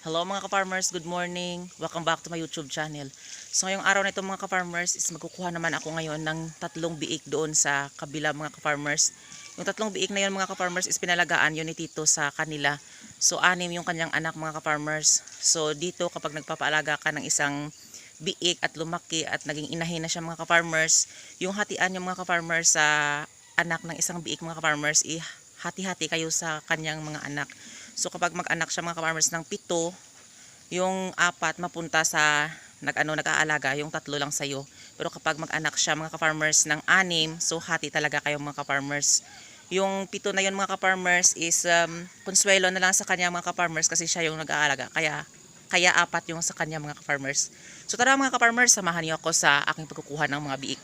Hello mga ka-farmers, good morning. Welcome back to my YouTube channel. So ngayong araw na ito mga ka-farmers is magkukuha naman ako ngayon ng 3 biik doon sa kabila mga ka-farmers. Yung 3 biik na yun mga ka-farmers is pinalagaan yun ni Tito sa kanila. So 6 yung kanyang anak mga ka-farmers. So dito kapag nagpapaalaga ka ng isang biik at lumaki at naging inahin na siya mga ka-farmers, yung hatian yung mga ka-farmers sa anak ng isang biik mga ka-farmers, hati-hati kayo sa kanyang mga anak. So kapag mag-anak siya mga ka-farmers ng 7, yung 4 mapunta sa nag-aalaga, yung 3 lang sa'yo. Pero kapag mag-anak siya mga ka-farmers ng 6, so hati talaga kayo mga ka-farmers. Yung 7 na yun mga ka-farmers is konsuelo na lang sa kanya mga ka-farmers kasi siya yung nag-aalaga. Kaya 4 yung sa kanya mga ka-farmers. So tara mga ka-farmers, samahan niyo ako sa aking pagkukuha ng mga biik.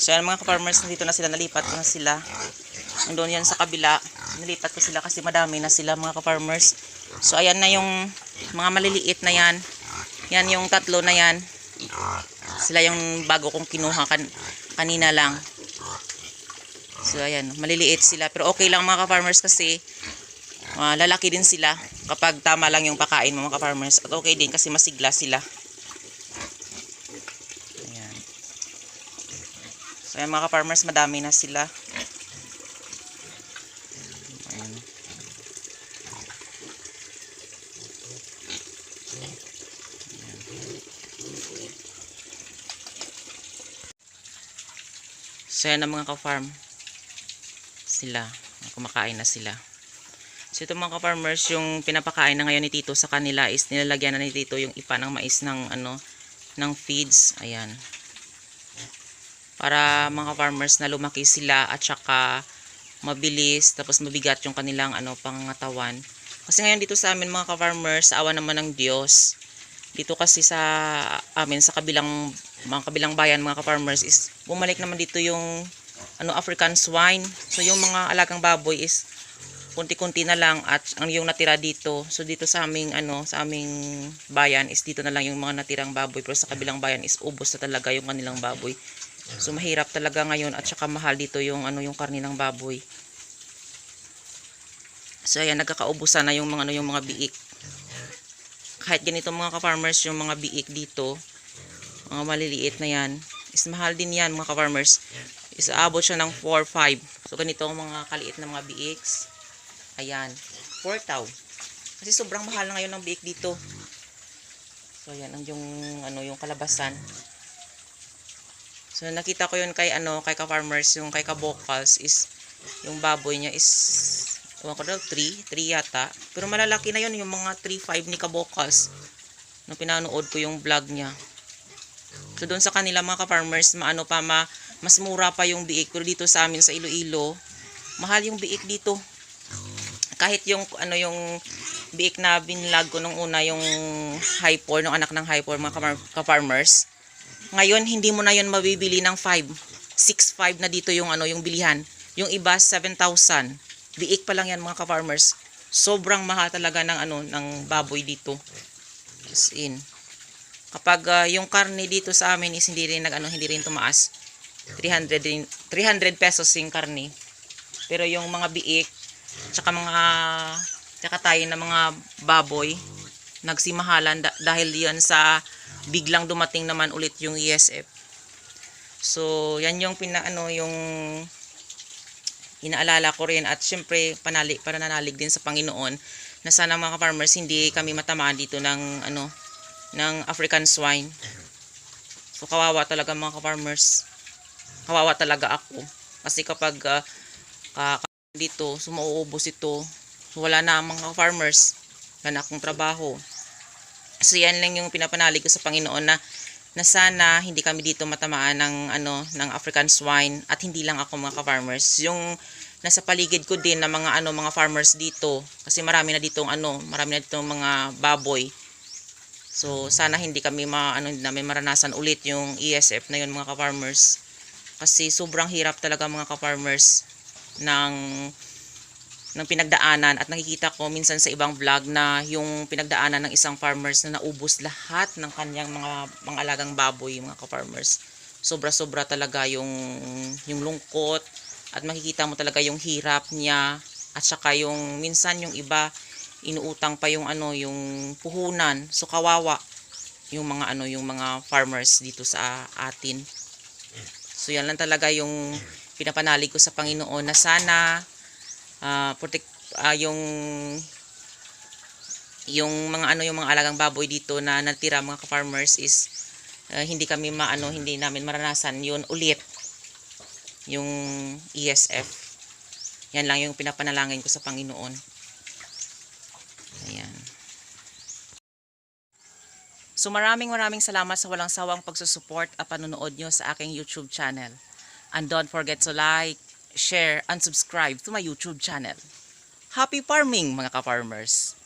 So yan mga ka-farmers, nandito na sila, nalipat na sila. Nandun yan sa kabila, nalipat ko sila kasi madami na sila mga ka-farmers. So ayan na yung mga maliliit na yan. Yan yung 3 na yan. Sila yung bago kong kinuha kanina lang. So ayan, maliliit sila. Pero okay lang mga ka-farmers kasi lalaki din sila kapag tama lang yung pakain mo mga ka-farmers. At okay din kasi masigla sila. So ayan mga ka-farmers, madami na sila. Ayan. So ayan na mga ka-farm. Sila, kumakain na sila. So ito mga ka-farmers, yung pinapakain na ngayon ni Tito sa kanila is nilalagyan na ni Tito yung ipa ng mais ng ng feeds. Ayan. Para mga farmers na lumaki sila at saka mabilis, tapos mabigat yung kanilang pangangatawan. Kasi ngayon dito sa amin mga ka-farmers, sa awa naman ng Diyos, dito kasi sa amin sa mga kabilang bayan mga ka-farmers is bumalik naman dito yung African swine. So yung mga alagang baboy is kunti-kunti na lang at ang yung natira dito. So dito sa aming sa aming bayan is dito na lang yung mga natirang baboy, pero sa kabilang bayan is ubos na talaga yung kanilang baboy. So mahirap talaga ngayon at saka mahal dito yung yung karne ng baboy. So ayan, nagkakaubusan na yung mga biik. Kahit ganito mga ka-farmers, yung mga biik dito, mga maliliit na yan, is mahal din yan mga ka-farmers. Is aabot siya ng 4-5. So ganito ang mga kaliit na mga biiks. Ayan, 4,000. Kasi sobrang mahal na ngayon ng biik dito. So ayan ang yung kalabasan. So nakita ko yun kay kay ka-farmers, yung kay ka-vocals is yung baboy niya is 3 yata. Pero malalaki na yun, yung mga 3-5 ni ka-vocals. Nung pinanood ko yung vlog niya. So doon sa kanila mga ka-farmers, mas mura pa yung biik. Pero dito sa amin sa Iloilo, mahal yung biik dito. Kahit yung yung biik na binlog ko nung una, yung high pour, nung anak ng high pour mga ka-farmers. Ngayon, hindi mo na yun mabibili ng 6,500 na dito yung yung bilihan. Yung iba, 7,000. Biik pa lang yan mga ka-farmers. Sobrang mahal talaga ng baboy dito. As in. Kapag yung karne dito sa amin is hindi rin tumaas. 300 pesos yung karne. Pero yung mga biik, tsaka tayo na mga baboy, nagsimahalan dahil yan sa biglang dumating naman ulit yung ESF. So yan yung yung inaalala ko rin, at syempre pananalig din sa Panginoon na sana mga farmers hindi kami matamaan dito ng African swine. So kawawa talaga mga farmers. Kawawa talaga ako kasi kapag dito sumuubos ito, wala na mga farmers, wala na akong trabaho. So yan lang yung pinapanalig ko sa Panginoon na na sana hindi kami dito matamaan ng African swine, at hindi lang ako mga ka-farmers, yung nasa paligid ko din na mga farmers dito, kasi marami na ditong mga baboy. So sana hindi kami hindi namin maranasan ulit yung ESF na yun mga ka-farmers, kasi sobrang hirap talaga mga ka-farmers ng pinagdaanan. At nakikita ko minsan sa ibang vlog na yung pinagdaanan ng isang farmers na naubos lahat ng kanyang mga alagang baboy mga ka-farmers. Sobra-sobra talaga yung lungkot, at makikita mo talaga yung hirap niya, at saka yung minsan yung iba inuutang pa yung yung puhunan. So kawawa yung mga farmers dito sa atin. So yan lang talaga yung pinapanalig ko sa Panginoon, na sana yung mga alagang baboy dito na natira mga ka-farmers is hindi namin maranasan yun ulit, yung ESF. Yan lang yung pinapanalangin ko sa Panginoon. Ayan. So maraming salamat sa walang sawang pagsusupport at panonood nyo sa aking YouTube channel. And don't forget to like, share, and subscribe to my YouTube channel. Happy farming mga ka-farmers!